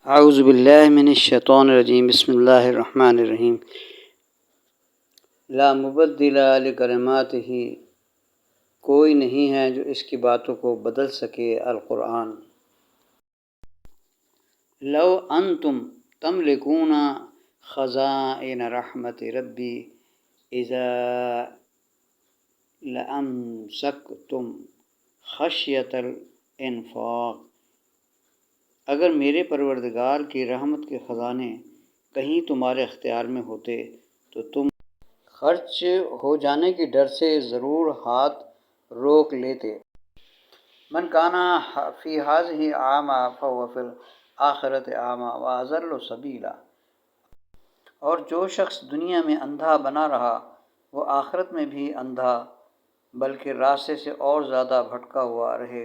औज़ु बिल्लाहि मिनश शैतानिर रजीम बिस्मिल्लाहिर रहमानिर रहीम। ला मुबद्दिला लिकलिमातिही, कोई नहीं है जो इसकी बातों को बदल सके। अल कुरान। लौ अंतुम तमलिकूना खज़ाइन रहमति रब्बी इज़ा लअमसकतुम खश्यतल इन्फाक। अगर मेरे परवरदिगार की रहमत के ख़ज़ाने कहीं तुम्हारे इख्तियार में होते तो तुम खर्च हो जाने की डर से ज़रूर हाथ रोक लेते। मन काना फ़ी हाज़िही आमा फ़हुव फ़िल आखिरति आमा व अज़ल्लु सबीला। और जो शख्स दुनिया में अंधा बना रहा वो आखिरत में भी अंधा बल्कि रास्ते से और ज़्यादा भटका हुआ रहे।